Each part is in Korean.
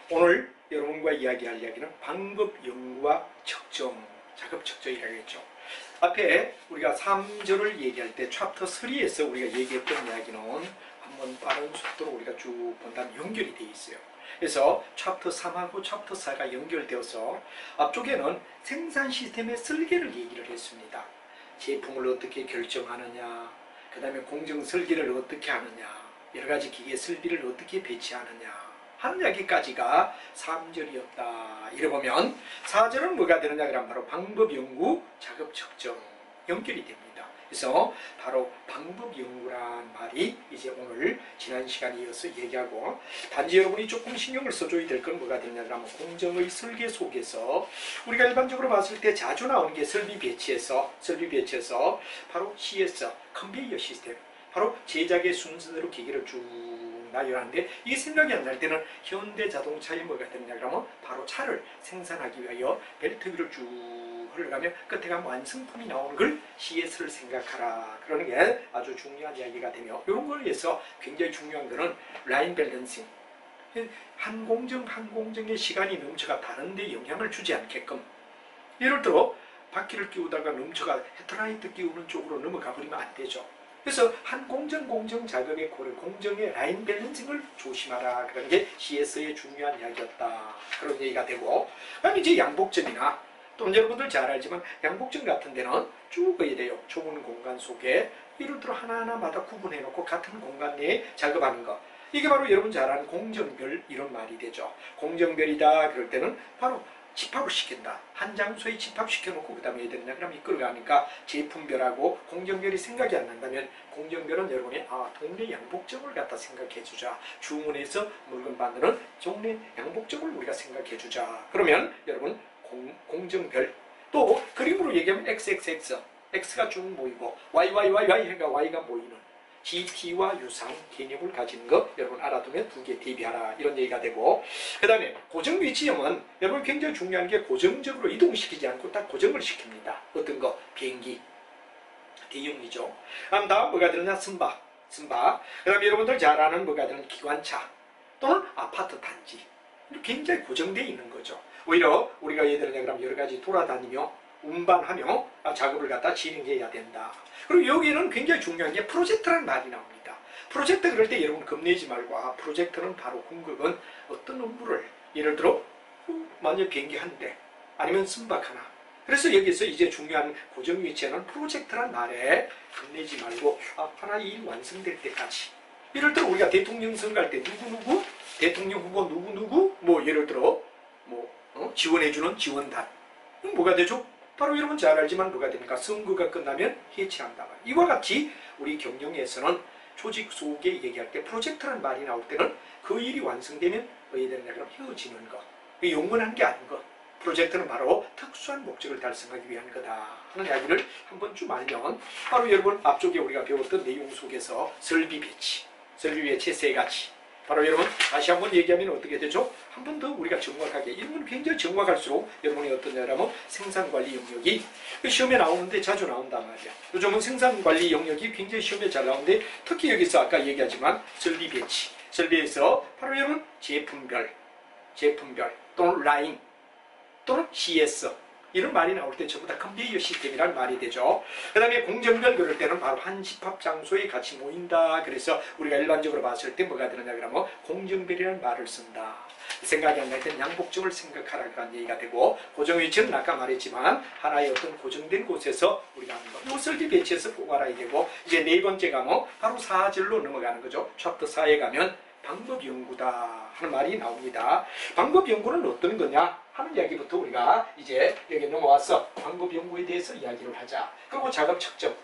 오늘 여러분과 이야기할 이야기는 방법 연구와 측정, 작업 측정이라고 했죠. 앞에 우리가 3절을 얘기할 때 챕터 3에서 우리가 얘기했던 이야기는 한번 빠른 속도로 우리가 쭉 본다면 연결이 되어 있어요. 그래서 챕터 3하고 챕터 4가 연결되어서 앞쪽에는 생산 시스템의 설계를 얘기를 했습니다. 제품을 어떻게 결정하느냐, 그 다음에 공정 설계를 어떻게 하느냐, 여러 가지 기계 설비를 어떻게 배치하느냐 하는 이야기까지가 3절이었다. 이래 보면 4절은 뭐가 되느냐 그러면 바로 방법 연구, 작업 측정 연결이 됩니다. 그래서 바로 방법 연구란 말이 이제 오늘 지난 시간에 이어서 얘기하고, 단지 여러분이 조금 신경을 써줘야 될 건 뭐가 되느냐 그러면 공정의 설계 속에서 우리가 일반적으로 봤을 때 자주 나오는 게 설비 배치에서 바로 CS, 컨베이어 시스템, 바로 제작의 순서대로 기계를 쭉 나열하는데, 이게 생각이 안 날 때는 현대자동차에 뭐가 되느냐 그러면 바로 차를 생산하기 위하여 벨트 위를 쭉 흘러가면 끝에 가면 완성품이 나오는 걸 CS를 생각하라. 그러는 게 아주 중요한 이야기가 되며, 이런 걸 위해서 굉장히 중요한 거는 라인 밸런싱. 한 공정의 시간이 넘쳐가 다른데 영향을 주지 않게끔, 예를 들어 바퀴를 끼우다가 넘쳐가 헤드라이트 끼우는 쪽으로 넘어가 버리면 안 되죠. 그래서 한 공정 작업의 공정의 라인 밸런싱을 조심하라. 그런 게 CS의 중요한 이야기였다. 그런 얘기가 되고, 그다음에 이제 양복점이나 또 여러분들 잘 알지만 양복점 같은 데는 쭉 가야 돼요. 좁은 공간 속에 예를 들어 하나하나마다 구분해 놓고 같은 공간 내에 작업하는 거. 이게 바로 여러분 잘 아는 공정별 이런 말이 되죠. 공정별이다 그럴 때는 바로 집합을 시킨다. 한 장소에 집합시켜놓고 그 다음에 얘들이 그럼 이끌어가니까 제품별하고 공정별이 생각이 안 난다면, 공정별은 여러분이 동네 양복점을 갖다 생각해주자. 주문해서 물건 받는 동네 양복점을 우리가 생각해주자. 그러면 여러분 공정별, 또 그림으로 얘기하면 XXX, X가 쭉 모이고 YYYY 해가 Y가 모이는 GT와 유상 개념을 가지는 거 여러분 알아두면 두 개 대비하라. 이런 얘기가 되고, 그 다음에 고정 위치형은 여러분 굉장히 중요한 게 고정적으로 이동시키지 않고 딱 고정을 시킵니다. 어떤 거? 비행기, 대형이죠. 다음 뭐가 되느냐? 선박. 그 다음에 여러분들 잘 아는 뭐가 되는 기관차 또는 아파트 단지. 굉장히 고정되어 있는 거죠. 오히려 우리가 예를 들면 그럼 여러 가지 돌아다니며 운반하며 작업을 갖다 진행해야 된다. 그리고 여기는 굉장히 중요한 게 프로젝트라는 말이 나옵니다. 프로젝트 그럴 때 여러분 겁내지 말고, 프로젝트는 바로 궁극은 어떤 업무를, 예를 들어 만약 비행기 한 대 아니면 선박 하나. 그래서 여기서 이제 중요한 고정 위치에는 프로젝트란 말에 겁내지 말고 하나 일 완성될 때까지. 예를 들어 우리가 대통령 선거 할 때 누구누구, 대통령 후보 누구누구, 뭐 예를 들어 지원해주는 지원단. 뭐가 되죠? 바로 여러분 잘 알지만 뭐가 됩니까? 선거가 끝나면 해체한다. 이와 같이 우리 경영에서는 조직 속에 얘기할 때 프로젝트라는 말이 나올 때는 그 일이 완성되면 뭐해야 되느냐 그럼 헤어지는 거. 영원한 게 아닌 거. 프로젝트는 바로 특수한 목적을 달성하기 위한 거다 하는 이야기를 한번 좀 알면, 바로 여러분 앞쪽에 우리가 배웠던 내용 속에서 설비 배치 세 가지. 바로 여러분 다시 한번 얘기하면 어떻게 되죠? 한 번 더 우리가 정확하게, 이런 굉장히 정확할수록 여러분이 어떠냐라면 생산관리 영역이 시험에 나오는데 자주 나온단 말이야. 요즘은 생산관리 영역이 굉장히 시험에 잘 나오는데, 특히 여기서 아까 얘기하지만 설비 배치, 설비에서 바로 여러분 제품별 또는 라인 또는 CS 이런 말이 나올 때 전부 다 컨베이어 시스템이라는 말이 되죠. 그 다음에 공정별 그럴 때는 바로 한 집합 장소에 같이 모인다. 그래서 우리가 일반적으로 봤을 때 뭐가 되느냐 그러면 공정별이라는 말을 쓴다. 생각이 안 날 때는 양복점을 생각하라 그런 얘기가 되고, 고정 위치는 아까 말했지만 하나의 어떤 고정된 곳에서 우리가 하는 거. 이 설비 배치해서 꼭 알아야 되고, 이제 네 번째가 바로 4절로 넘어가는 거죠. 챕터 4에 가면 방법 연구다 하는 말이 나옵니다. 방법 연구는 어떤 거냐 하는 이야기부터 우리가 이제 여기 넘어와서 방법 연구에 대해서 이야기를 하자. 그리고 작업 측정.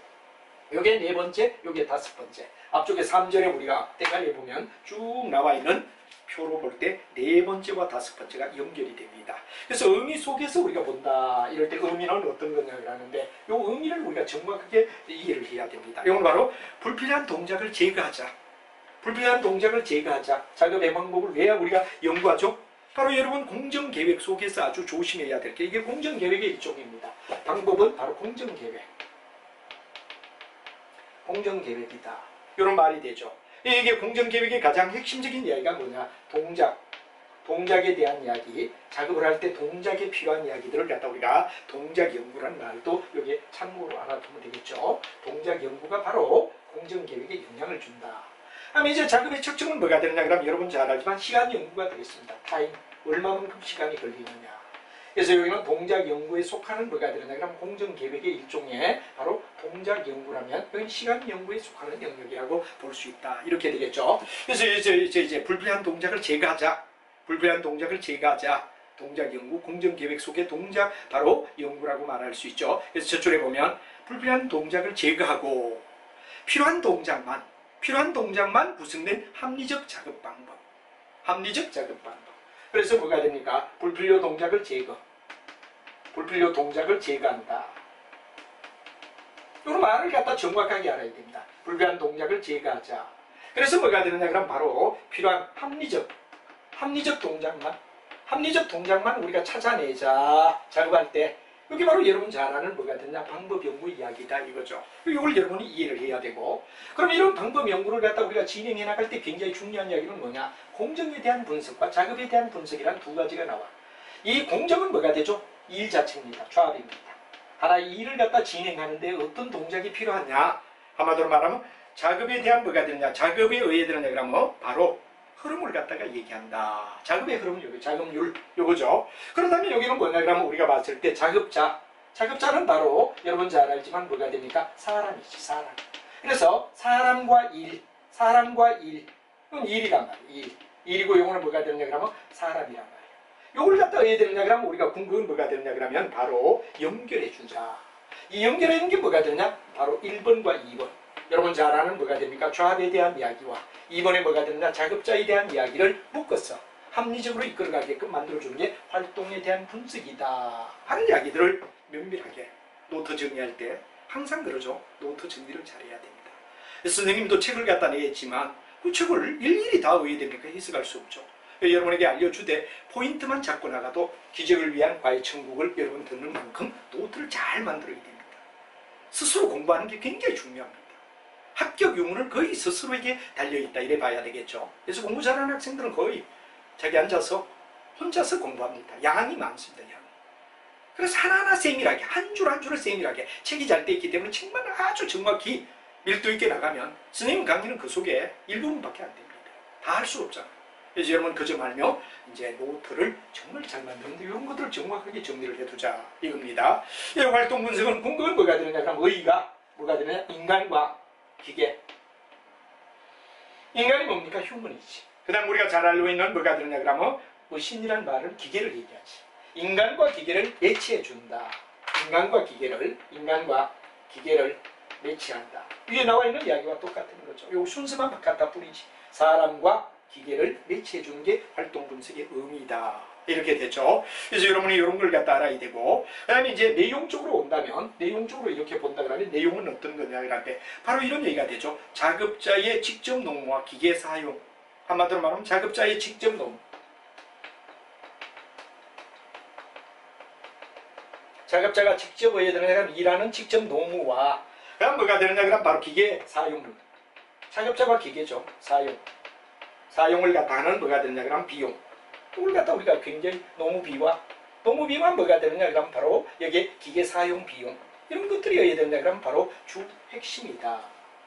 요게 네 번째, 요게 다섯 번째. 앞쪽에 3절에 우리가 때깔에 보면 쭉 나와 있는 표로 볼 때 네 번째와 다섯 번째가 연결이 됩니다. 그래서 의미 속에서 우리가 본다. 이럴 때 의미는 어떤 거냐고 하는데, 요 의미를 우리가 정확하게 이해를 해야 됩니다. 이건 바로 불필요한 동작을 제거하자. 작업의 방법을 왜 우리가 연구하죠? 바로 여러분 공정계획 속에서 아주 조심해야 될 게, 이게 공정계획의 일종입니다. 방법은 바로 공정계획이다. 이런 말이 되죠. 이게 공정계획의 가장 핵심적인 이야기가 뭐냐? 동작, 동작에 대한 이야기, 작업을 할 때 동작에 필요한 이야기들을 갖다 우리가 동작 연구라는 말도 여기에 참고로 알아두면 되겠죠. 동작 연구가 바로 공정계획에 영향을 준다. 그럼 이제 작업의 측정은 뭐가 되느냐? 그럼 여러분 잘 알지만 시간 연구가 되겠습니다. 타임, 얼마만큼 시간이 걸리느냐. 그래서 여기는 동작 연구에 속하는 뭐가 되느냐? 그럼 공정계획의 일종의 바로 동작 연구라면 여기 시간 연구에 속하는 영역이라고 볼 수 있다. 이렇게 되겠죠. 그래서 이제 불필요한 동작을 제거하자. 불필요한 동작을 제거하자. 동작 연구, 공정계획 속의 동작 바로 연구라고 말할 수 있죠. 그래서 저쪽에 보면 불필요한 동작을 제거하고 필요한 동작만 구성된 합리적 작업 방법. 합리적 작업 방법. 그래서 뭐가 됩니까? 불필요 동작을 제거. 불필요 동작을 제거한다. 이런 말을 갖다 정확하게 알아야 됩니다. 불필요한 동작을 제거하자. 그래서 뭐가 되느냐? 그럼 바로 필요한 합리적 동작만 우리가 찾아내자. 작업할 때. 이게 바로 여러분 잘 아는 뭐가 되냐? 방법 연구 이야기다 이거죠. 이걸 여러분이 이해를 해야 되고, 그럼 이런 방법 연구를 갖다 우리가 진행해 나갈 때 굉장히 중요한 이야기는 뭐냐? 공정에 대한 분석과 작업에 대한 분석이란 두 가지가 나와. 이 공정은 뭐가 되죠? 일 자체입니다. 조합입니다. 하나의 일을 갖다 진행하는데 어떤 동작이 필요하냐? 한마디로 말하면 작업에 대한 뭐가 되느냐? 작업에 의해 되느냐? 그러면 바로 흐름을 갖다가 얘기한다. 작업의 흐름은 여기 작업률 요거죠. 그렇다면 여기는 뭐냐? 그러면 우리가 봤을 때 작업자는 바로 여러분 잘 알지만 뭐가 됩니까? 사람이지, 사람. 그래서 사람과 일 이건 일이란 말이에요. 일이고 요거는 뭐가 되느냐? 그러면 사람이란 말이에요. 요걸 갖다 왜 되느냐? 그러면 우리가 궁극은 뭐가 되느냐? 그러면 바로 연결해 주자. 이 연결하는 게 뭐가 되느냐? 바로 1번과 2번. 여러분 잘 아는 뭐가 됩니까? 조합에 대한 이야기와 2번에 뭐가 되느냐? 작업자에 대한 이야기를 묶어서 합리적으로 이끌어가게끔 만들어주는 게 활동에 대한 분석이다 하는 이야기들을 면밀하게 노트 정리할 때 항상 그러죠. 노트 정리를 잘해야 됩니다. 선생님도 책을 갖다 내겠지만 그 책을 일일이 다 외워야 됩니까? 해석할 수 없죠. 여러분에게 알려주되 포인트만 잡고 나가도 기적을 위한 과외천국을 여러분 듣는 만큼 노트를 잘 만들어야 됩니다. 스스로 공부하는 게 굉장히 중요합니다. 합격 유무는 거의 스스로에게 달려있다 이래 봐야 되겠죠. 그래서 공부 잘하는 학생들은 거의 자기 앉아서 혼자서 공부합니다. 양이 많습니다. 양이. 그래서 하나하나 세밀하게 한 줄 한 줄을 세밀하게 책이 잘 돼 있기 때문에 책만 아주 정확히 밀도 있게 나가면 선생님 강의는 그 속에 일부분밖에 안 됩니다. 다 할 수 없잖아요. 그래서 여러분 그 점 알며 이제 노트를 정말 잘 만드는데 이런 것들을 정확하게 정리를 해두자 이겁니다. 이 활동 분석은 궁극은 뭐가 되느냐? 그럼 의의가 뭐가 되느냐? 인간과 기계. 인간이 뭡니까? 휴먼이지. 그 다음 우리가 잘 알고 있는 뭐가 되느냐? 그러면 신이란 말은 기계를 얘기하지. 인간과 기계를 매치해준다. 인간과 기계를 매치한다. 위에 나와 있는 이야기와 똑같은 거죠. 요 순서만 갖다 뿌리지. 사람과 기계를 매치해주는 게 활동 분석의 의미다. 이렇게 되죠. 그래서 여러분이 이런 걸 갖다 알아야 되고, 그 다음에 이제 내용적으로 온다면, 내용적으로 이렇게 본다 그러면 내용은 어떤 거냐, 이런데 바로 이런 얘기가 되죠. 작업자의 직접 노무와 기계 사용. 한마디로 말하면 작업자의 직접 노무. 작업자가 직접 해야 되느냐, 일하는 직접 노무와, 그럼 뭐가 되느냐, 그럼 바로 기계 사용. 작업자가 기계죠. 사용을 갖다 하는 뭐가 되느냐, 그럼 비용. 이걸 갖다 우리가 굉장히 노무비만 뭐가 되느냐, 그럼 바로 여기에 기계 사용 비용. 이런 것들이 어야 되느냐, 그럼 바로 주 핵심이다.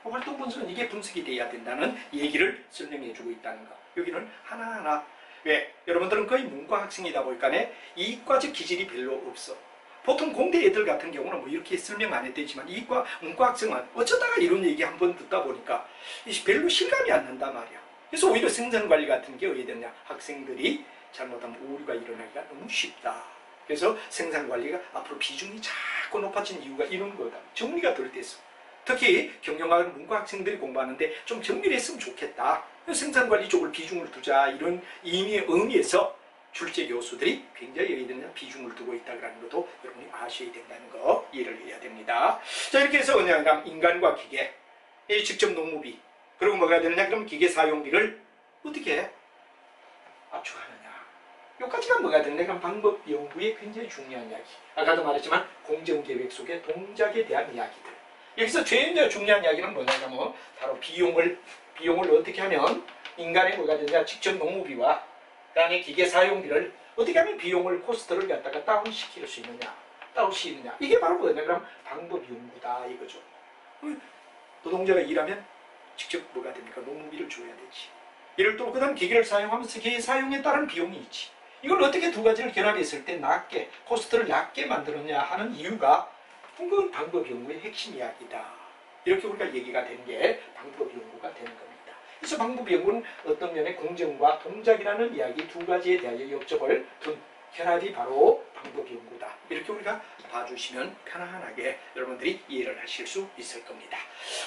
활동 분석은 이게 분석이 돼야 된다는 얘기를 설명해 주고 있다는 거. 여기는 하나하나. 왜? 여러분들은 거의 문과 학생이다 보니까 이과적 기질이 별로 없어. 보통 공대 애들 같은 경우는 뭐 이렇게 설명 안 했지만 이과, 문과 학생은 어쩌다가 이런 얘기 한번 듣다 보니까 별로 실감이 안 난단 말이야. 그래서 오히려 생산관리 같은 게 어야 되느냐, 학생들이 잘못하면 오류가 일어나기가 너무 쉽다. 그래서 생산관리가 앞으로 비중이 자꾸 높아진 이유가 이런 거다. 정리가 덜 됐어. 특히 경영학을 문과 학생들이 공부하는데 좀 정리를 했으면 좋겠다. 생산관리 쪽을 비중을 두자 이런 의미에서 출제 교수들이 굉장히 어야 되느냐, 비중을 두고 있다는 것도 여러분이 아셔야 된다는 거 이해를 해야 됩니다. 자, 이렇게 해서 그냥 인간과 기계, 직접 노무비, 그리고 뭐가 되느냐, 그럼 기계 사용비를 어떻게 압축하느냐. 여기까지가 뭐가 되느냐, 그럼 방법 연구에 굉장히 중요한 이야기. 아까도 말했지만 공정계획 속의 동작에 대한 이야기들. 여기서 제일 중요한 이야기는 뭐냐면 바로 비용을 어떻게 하면 인간의 뭐가 되느냐, 직접 노무비와 그다음에 기계 사용비를 어떻게 하면 비용을 코스트를 갖다가 다운시킬 수 있느냐, 다운시키느냐. 이게 바로 뭐냐? 그럼 방법 연구다 이거죠. 노동자가 일하면 직접 뭐가 됩니까? 노무비를 줘야 되지. 예를 들어 그다음 기계를 사용하면서 기계 사용에 따른 비용이 있지. 이걸 어떻게 두 가지를 결합했을 때 낮게 코스트를 낮게 만들었냐 하는 이유가 그건 방법 연구의 핵심 이야기다. 이렇게 우리가 얘기가 된 게 방법 연구가 되는 겁니다. 그래서 방법 연구는 어떤 면에 공정과 동작이라는 이야기 두 가지에 대하여 역점을 둔 결합이 바로 방법 연구다. 이렇게 우리가 봐주시면 편안하게 여러분들이 이해를 하실 수 있을 겁니다.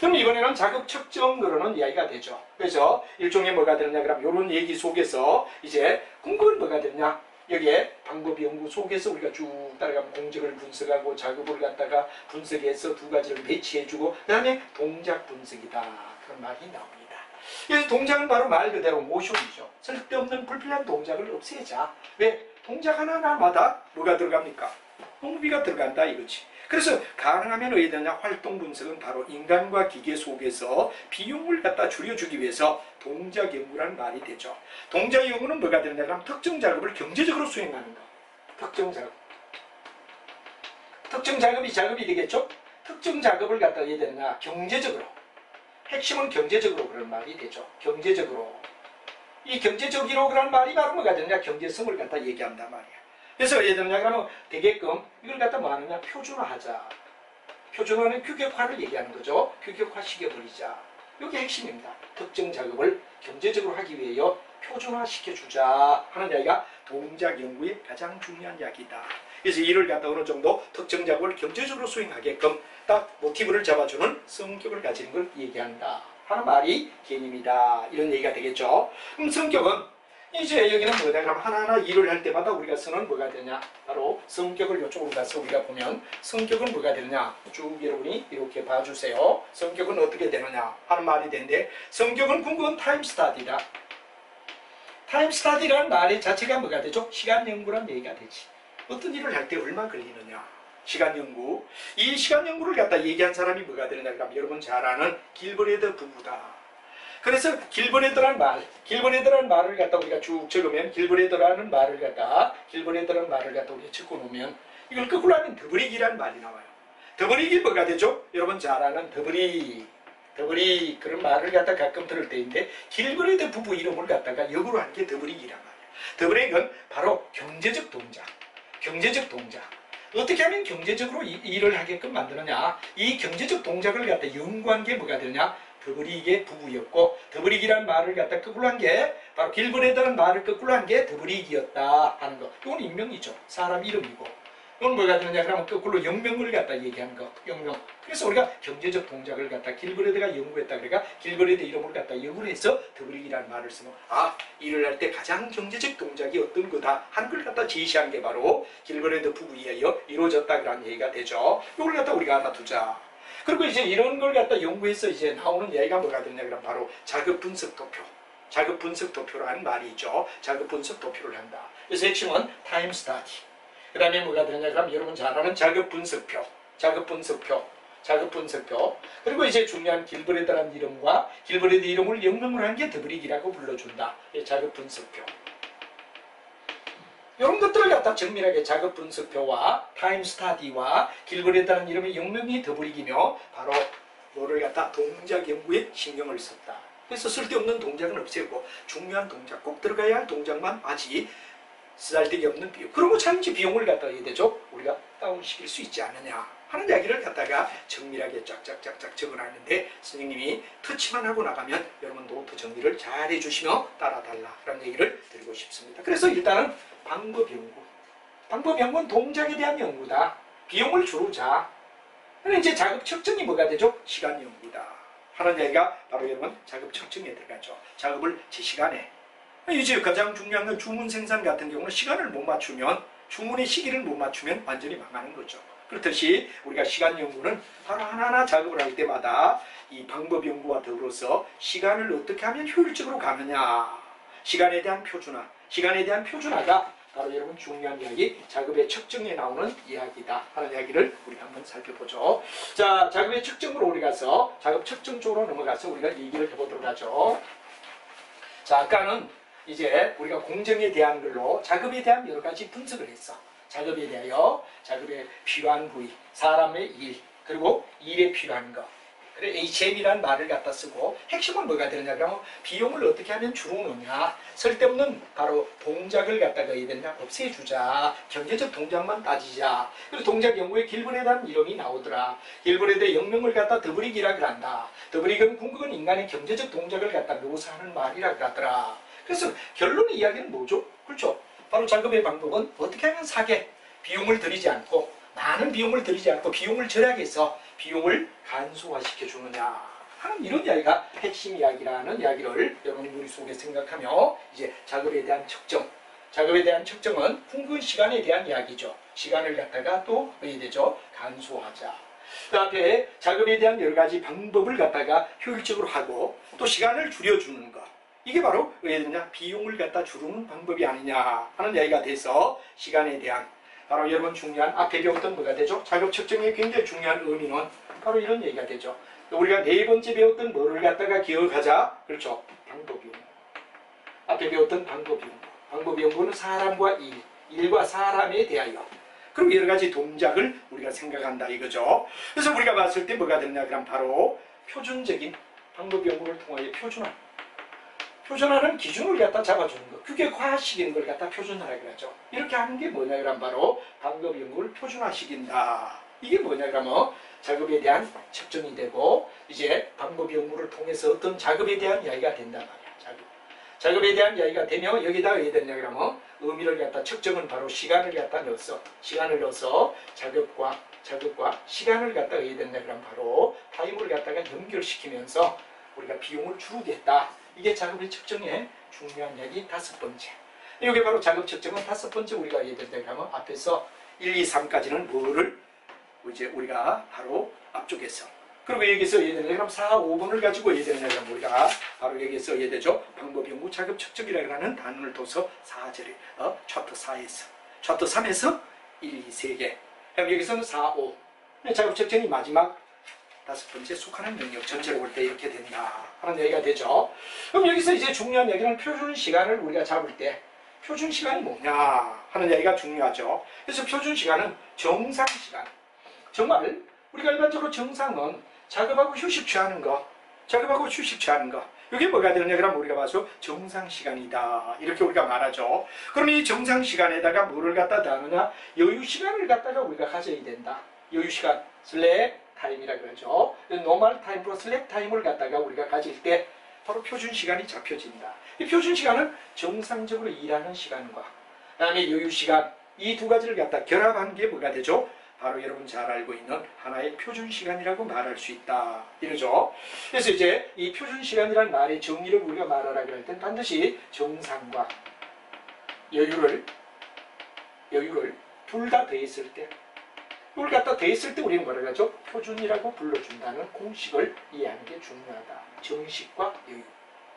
그럼 이번에는 자급 측정 그러는 이야기가 되죠. 그래서 일종의 뭐가 되느냐 그럼 이런 얘기 속에서 이제 궁극은 뭐가 되느냐, 여기에 방법 연구 속에서 우리가 쭉 따라가면 공정을 분석하고 자급을 갖다가 분석해서 두 가지를 배치해주고 그 다음에 동작 분석이다 그런 말이 나옵니다. 그래서 동작은 바로 말 그대로 모션이죠. 쓸데없는 불필요한 동작을 없애자. 왜? 동작 하나하나마다 뭐가 들어갑니까? 노무비가 들어간다 이거지. 그래서 가능하면 어디에 되냐, 활동 분석은 바로 인간과 기계 속에서 비용을 갖다 줄여주기 위해서 동작 연구라는 말이 되죠. 동작 연구는 뭐가 되느냐 그럼 특정 작업을 경제적으로 수행하는 거. 특정 작업. 특정 작업이 작업이 되겠죠? 특정 작업을 갖다 해야 되느냐 경제적으로. 핵심은 경제적으로 그런 말이 되죠. 경제적으로. 이 경제적으로 그런 말이 바로 뭐가 되느냐 경제성을 갖다 얘기한단 말이야. 그래서 예를 들면 그러면 되게끔 이걸 갖다 뭐 하느냐 표준화하자. 표준화는 규격화를 얘기하는 거죠. 규격화 시켜버리자. 이게 핵심입니다. 특정 작업을 경제적으로 하기 위해서 표준화 시켜주자 하는 이야기가 동작 연구의 가장 중요한 이야기다. 그래서 이를 갖다 어느 정도 특정 작업을 경제적으로 수행하게끔 딱 모티브를 잡아주는 성격을 가지는 걸 얘기한다 하는 말이 개념이다. 이런 얘기가 되겠죠. 그럼 성격은 이제 여기는 뭐다? 그럼 하나하나 일을 할 때마다 우리가 쓰는 뭐가 되냐? 바로 성격을 이쪽으로 가서 우리가 보면 성격은 뭐가 되느냐? 쭉 여러분이 이렇게 봐주세요. 성격은 어떻게 되느냐 하는 말이 되는데 성격은 궁극은 타임 스타디다. 타임 스타디라는 말의 자체가 뭐가 되죠? 시간 연구란 얘기가 되지. 어떤 일을 할 때 얼마 걸리느냐? 시간 연구. 이 시간 연구를 갖다 얘기한 사람이 뭐가 되느냐? 그럼 여러분 잘 아는 길버레드 부부다. 그래서 길버레드라는 말을 갖다 우리가 쭉 적으면 길버레드라는 말을 갖다 우리가 적어 놓으면 이걸 거꾸로 하면 더블릭이라는 말이 나와요. 더블릭이 뭐가 되죠? 여러분 잘 아는 더블릭 그런 말을 갖다 가끔 들을 때인데 길버레드 부부 이름을 갖다가 역으로 한 게 더블릭이란 말이에요. 더블릭은 바로 경제적 동작. 어떻게 하면 경제적으로 일을 하게끔 만드느냐? 이 경제적 동작을 갖다 연구한 게 뭐가 되느냐? 더블릭의 부부였고 더블릭이라는 말을 갖다 거꾸로 한 게 바로 길버레드라는 말을 거꾸로 한 게 더블릭이었다 하는 거. 이건 인명이죠. 사람 이름이고. 이건 뭐가 되느냐 그러면 거꾸로 영명을 갖다 얘기한 거. 영명. 그래서 우리가 경제적 동작을 갖다 길버레드가 연구했다 그러니까 길버레드 이름을 갖다 연구를 해서 더블릭이라는 말을 쓰면 일을 할 때 가장 경제적 동작이 어떤 거다 하는 걸 갖다 제시한 게 바로 길버레드 부부에 의하여 이루어졌다 그런 얘기가 되죠. 이걸 갖다 우리가 하나 두자. 그리고 이제 이런 걸 갖다 연구해서 이제 나오는 얘기가 뭐가 되냐 그러면 바로 자급 분석 도표. 자급 분석 도표라는 말이 있죠. 자급 분석 도표를 한다. 그래서 핵심은 타임 스타디. 그 다음에 뭐가 되냐 그러면 여러분 잘 아는 자급 분석표. 그리고 이제 중요한 길버레드라는 이름과 길버레드 이름을 영명을 한 게 더블릭이라고 불러준다. 자급 분석표. 이런 것들을 갖다 정밀하게 자급 분석표와 타임 스타디와 길버레드라는 이름의 영명이 더블릭이며 바로 뭐를 갖다 동작 연구에 신경을 썼다. 그래서 쓸데없는 동작은 없애고 중요한 동작, 꼭 들어가야 할 동작만 하지 쓰잘데기 없는 비용. 그런 거 참지 비용을 갖다 해야 되죠. 우리가 다운시킬 수 있지 않느냐 하는 이야기를 갖다가 정밀하게 쫙쫙쫙쫙 적어놨는데 선생님이 터치만 하고 나가면 여러분 노트 정리를 잘 해주시며 따라달라 그런 얘기를 드리고 싶습니다. 그래서 일단은 방법 연구는 동작에 대한 연구다. 비용을 줄이자. 그럼 이제 자급 측정이 뭐가 되죠? 시간 연구다. 하는 얘기가 바로 여러분 자급 측정에 들어가죠. 작업을 제 시간에. 이제 가장 중요한 건 주문 생산 같은 경우는 시간을 못 맞추면 주문의 시기를 못 맞추면 완전히 망하는 거죠. 그렇듯이 우리가 시간 연구는 바로 하나하나 작업을 할 때마다 이 방법 연구와 더불어서 시간을 어떻게 하면 효율적으로 가느냐. 시간에 대한 표준화가 바로 여러분 중요한 이야기, 작업의 측정에 나오는 이야기다 하는 이야기를 우리가 한번 살펴보죠. 자, 작업의 측정으로 우리 가서 작업 측정 쪽으로 넘어가서 우리가 얘기를 해보도록 하죠. 자, 아까는 이제 우리가 공정에 대한 걸로 작업에 대한 여러 가지 분석을 했어. 작업에 대하여 작업에 필요한 부위, 사람의 일, 그리고 일에 필요한 것. 그래 HM이라는 말을 갖다 쓰고 핵심은 뭐가 되느냐 그러면 비용을 어떻게 하면 줄어느냐, 쓸데없는 바로 동작을 갖다가 해야 되냐, 없애주자, 경제적 동작만 따지자. 그래서 동작 연구에 길브레드라는 이름이 나오더라. 길브레드의 영명을 갖다 더브릭이라 그런다. 더브릭은 궁극은 인간의 경제적 동작을 갖다 묘사하는 말이라 그러더라. 그래서 결론의 이야기는 뭐죠? 그렇죠? 바로 작업의 방법은 어떻게 하면 사게 비용을 들이지 않고, 많은 비용을 들이지 않고 비용을 절약해서 비용을 간소화시켜 주느냐 하는 이런 이야기가 핵심 이야기라는 이야기를 여러분이 머릿속에 생각하며 이제 작업에 대한 측정, 작업에 대한 측정은 풍부한 시간에 대한 이야기죠. 시간을 갖다가 또 어떻게 되죠? 간소하자. 그 앞에 작업에 대한 여러 가지 방법을 갖다가 효율적으로 하고 또 시간을 줄여주는 것, 이게 바로 왜 되냐? 비용을 갖다 줄이는 방법이 아니냐 하는 이야기가 돼서 시간에 대한, 바로 여러분 중요한 앞에 배웠던 뭐가 되죠? 작업 측정의 굉장히 중요한 의미는 바로 이런 얘기가 되죠. 우리가 네 번째 배웠던 뭐를 갖다가 기억하자? 그렇죠. 방법 연구. 앞에 배웠던 방법 연구. 방법 연구는 사람과 일, 일과 사람에 대하여, 그리고 여러 가지 동작을 우리가 생각한다 이거죠. 그래서 우리가 봤을 때 뭐가 되느냐 그럼 바로 표준적인 방법 연구를 통하여 표준화는 기준을 갖다 잡아주는 것, 규격화시키는 걸 갖다 표준화라 그러죠. 이렇게 하는 게 뭐냐 그러면 바로 방법 연구를 표준화시킨다. 이게 뭐냐 그러면 작업에 대한 측정이 되고, 이제 방법 연구를 통해서 어떤 작업에 대한 이야기가 된단 말이야. 작업에 대한 이야기가 되면 여기다 왜 되냐 그러면 의미를 갖다 측정은 바로 시간을 갖다 넣어서, 시간을 넣어서 작업과 시간을 갖다 왜 되냐 그러면 바로 타임을 갖다가 연결시키면서 우리가 비용을 줄이겠다. 이게 작업의 측정의 중요한 이야기 다섯 번째. 이게 바로 작업 측정은 다섯 번째 우리가 얘기했는데 그러면 앞에서 1, 2, 3까지는 뭐를 이제 우리가 바로 앞쪽에서, 그리고 여기서 얘기되면 4, 5번을 가지고 얘기되면 우리가 바로 여기서 얘기되죠. 방법 연구 작업 측정이라고 하는 단어를 둬서 4절에 차트 4에서 차트 3에서 1, 2, 3개. 그럼 여기서는 4, 5. 작업 측정이 마지막 다섯 번째 속하는 능력 전체로 볼 때 이렇게 된다 하는 얘기가 되죠. 그럼 여기서 이제 중요한 얘기는 표준 시간을 우리가 잡을 때 표준 시간이 뭐냐 하는 얘기가 중요하죠. 그래서 표준 시간은 정상 시간. 정말 우리가 일반적으로 정상은 작업하고 휴식 취하는 거, 이게 뭐가 되느냐 그러면 우리가 봐서 정상 시간이다 이렇게 우리가 말하죠. 그럼 이 정상 시간에다가 뭐를 갖다 다느냐, 여유 시간을 갖다가 우리가 가져야 된다. 여유 시간, 슬랙 타임이라 그러죠. 노멀 타임으로 슬랙 타임을 갖다가 우리가 가질 때 바로 표준 시간이 잡혀진다. 이 표준 시간은 정상적으로 일하는 시간과 그다음에 여유 시간, 이 두 가지를 갖다 결합한 게 뭐가 되죠? 바로 여러분 잘 알고 있는 하나의 표준 시간이라고 말할 수 있다 이러죠. 그래서 이제 이 표준 시간이라는 말의 정의를 우리가 말하라 그럴 땐 반드시 정상과 여유를 둘 다 더했을 때, 이걸 갖다 더했을 때 우리는 뭐라 그러죠? 표준이라고 불러준다는 공식을 이해하는 게 중요하다. 정식과 여유,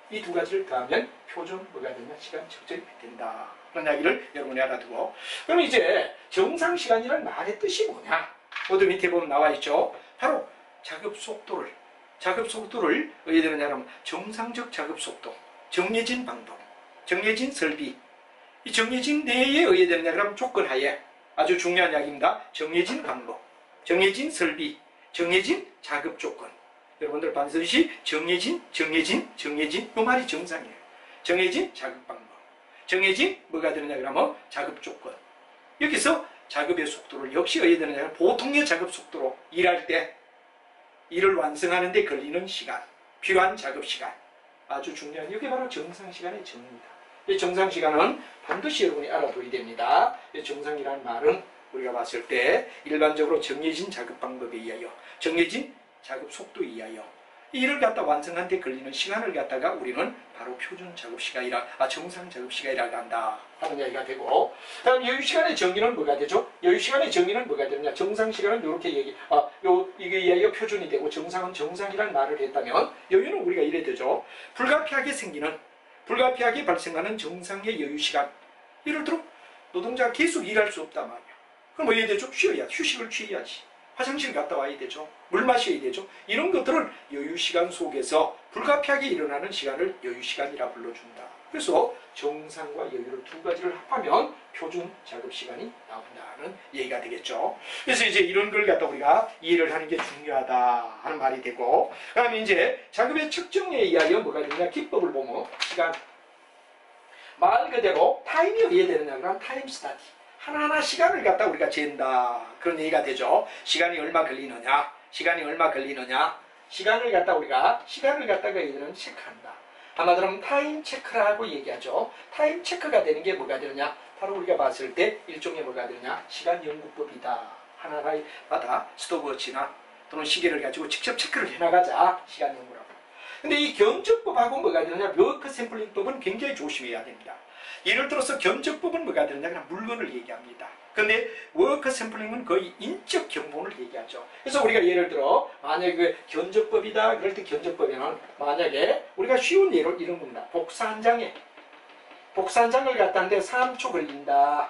이 두 가지를 더하면 표준 뭐가 되냐, 시간 측정이 된다. 그런 이야기를 여러분이 알아두고, 그럼 이제 정상 시간이라는 말의 뜻이 뭐냐? 모두 밑에 보면 나와 있죠. 바로 작업 속도를 어떻게 되느냐 하면 정상적 작업 속도, 정해진 방법, 정해진 설비, 이 정해진 내에 어떻게 되느냐 그러면 조건하에 아주 중요한 이야기입니다. 정해진 방법, 정해진 설비, 정해진 작업 조건. 여러분들 반드시 정해진 이 말이 정상이에요. 정해진 작업 방법, 정해진 뭐가 되느냐 그러면 작업 조건. 여기서 작업의 속도를 역시 어떻게 되느냐, 보통의 작업 속도로 일할 때 일을 완성하는 데 걸리는 시간, 필요한 작업 시간, 아주 중요한, 이게 바로 정상 시간의 정의입니다. 이 정상 시간은 반드시 여러분이 알아둬야 됩니다. 이 정상이라는 말은 우리가 봤을 때 일반적으로 정해진 작업 방법에 의하여, 정해진 작업 속도에 의하여 일을 갖다 완성한 데 걸리는 시간을 갖다가 우리는 바로 표준 작업 시간이라, 정상 작업 시간이라고 한다 하는 이야기가 되고, 다음 여유 시간의 정의는 뭐가 되죠? 여유 시간의 정의는 뭐가 되느냐? 정상 시간은 이렇게 이게 이야기가 표준이 되고, 정상은 정상이라는 말을 했다면, 여유는 우리가 이래 되죠. 불가피하게 발생하는 정상의 여유 시간. 예를 들어 노동자가 계속 일할 수 없단 말이야. 그럼 뭐 해야 되죠? 쉬어야, 휴식을 취해야지. 화장실 갔다 와야 되죠. 물 마셔야 되죠. 이런 것들을 여유시간 속에서 불가피하게 일어나는 시간을 여유시간이라 불러준다. 그래서 정상과 여유를 두 가지를 합하면 표준 작업시간이 나온다는 얘기가 되겠죠. 그래서 이제 이런 걸 갖다 우리가 이해를 하는 게 중요하다 하는 말이 되고, 그 다음에 이제 작업의 측정의 이야기가 뭐가 되냐, 기법을 보면 시간, 말 그대로 타임이 어디에 되느냐 그러면 타임 스타디, 하나하나 시간을 갖다 우리가 잰다 그런 얘기가 되죠. 시간이 얼마 걸리느냐, 시간을 갖다 우리가 시간을 갖다가 얘들은 체크한다. 아마도 타임 체크라고 얘기하죠. 타임 체크가 되는 게 뭐가 되느냐, 바로 우리가 봤을 때 일종의 뭐가 되느냐, 시간 연구법이다. 하나하나마다 스톱워치나 또는 시계를 가지고 직접 체크를 해나가자, 시간 연구라고. 근데 이 견적법하고 뭐가 되느냐, 워크 샘플링법은 굉장히 조심해야 됩니다. 예를 들어서 견적법은 뭐가 되느냐, 그냥 물건을 얘기합니다. 근데 워크 샘플링은 거의 인적 견본을 얘기하죠. 그래서 우리가 예를 들어 만약에 그 견적법이다 그럴 때 견적법에는 만약에 우리가 쉬운 예로 이런 겁니다. 복사 한 장을 갖다 하는데 3초 걸린다.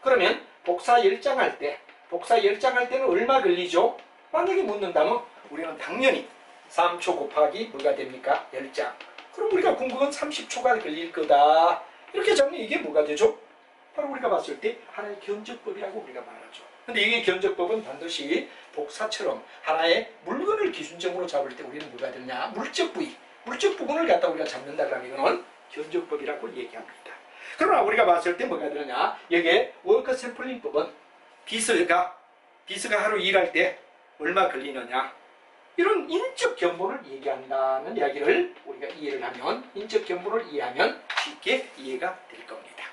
그러면 복사 10장 할 때는 얼마 걸리죠? 만약에 묻는다면 우리는 당연히 3초 곱하기 뭐가 됩니까? 10장. 그럼 우리가 궁극은 30초가 걸릴 거다. 이렇게 잡으면 이게 뭐가 되죠? 바로 우리가 봤을 때 하나의 견적법이라고 우리가 말하죠. 근데 이게 견적법은 반드시 복사처럼 하나의 물건을 기준점으로 잡을 때 우리는 뭐가 되느냐, 물적 부분을 갖다 우리가 잡는다 그러면 이거는 견적법이라고 얘기합니다. 그러나 우리가 봤을 때 뭐가 되느냐, 여기에 워크 샘플링법은 비서가 하루 일할 때 얼마 걸리느냐, 이런 인적 견본을 얘기한다는 이야기를 우리가 이해를 하면, 인적 견본을 이해하면 쉽게 이해가 될 겁니다.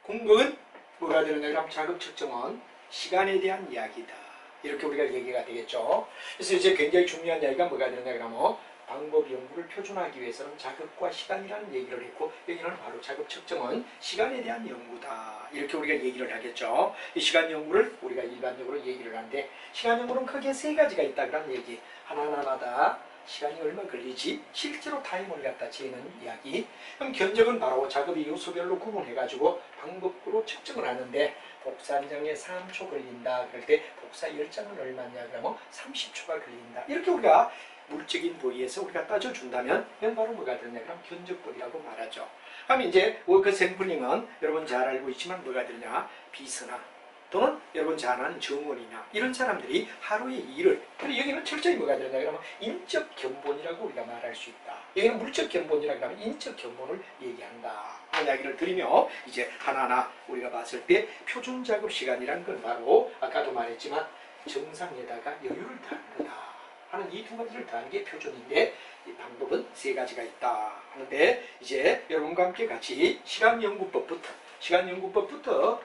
궁극은 뭐가 되느냐, 그럼 작업 측정은 시간에 대한 이야기다. 이렇게 우리가 얘기가 되겠죠. 그래서 이제 굉장히 중요한 이야기가 뭐가 되느냐, 그러면 방법 연구를 표준화하기 위해서는 작업과 시간이라는 얘기를 했고, 여기는 바로 작업 측정은 시간에 대한 연구다. 이렇게 우리가 얘기를 하겠죠. 이 시간 연구를 우리가 일반적으로 얘기를 하는데, 시간 연구는 크게 세 가지가 있다 그런 얘기. 하나하나마다 시간이 얼마 걸리지, 실제로 타임을 갖다 재는 이야기. 그럼 견적은 바로 작업의 요소별로 구분해가지고 방법으로 측정을 하는데, 복사 한 장에 3초 걸린다 그럴 때 복사 10장은 얼마냐 그러면 30초가 걸린다. 이렇게 우리가 물적인 부위에서 우리가 따져준다면 이건 바로 뭐가 되느냐, 그럼 견적법이라고 말하죠. 그럼 이제 워크 샘플링은 여러분 잘 알고 있지만 뭐가 되느냐, 비서나 또는 여러분 잘 아는 정원이나 이런 사람들이 하루의 일을, 그리고 여기는 철저히 뭐가 되느냐 그러면 인적 견본이라고 우리가 말할 수 있다. 여기는 물적 견본이라고 하면 인적 견본을 얘기한다. 이 이야기를 드리며 이제 하나하나 우리가 봤을 때 표준 작업 시간이란 건 바로 아까도 말했지만 정상에다가 여유를 더하는 거다 하는 이 두 가지를 더하는 게 표준인데, 이 방법은 세 가지가 있다 하는데, 이제 여러분과 함께 같이 시간연구법부터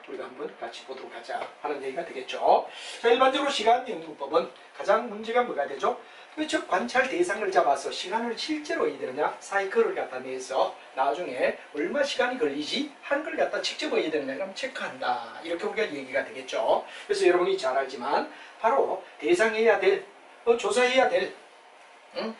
우리가 한번 같이 보도록 하자 하는 얘기가 되겠죠. 자, 일반적으로 시간연구법은 가장 문제가 뭐가 되죠? 즉 관찰 대상을 잡아서 시간을 실제로 어디 되느냐, 사이클을 갖다 내서 나중에 얼마 시간이 걸리지 하는 걸 갖다 직접 어디 되느냐 그럼 체크한다. 이렇게 우리가 얘기가 되겠죠. 그래서 여러분이 잘 알지만 바로 대상해야 될, 조사해야 될,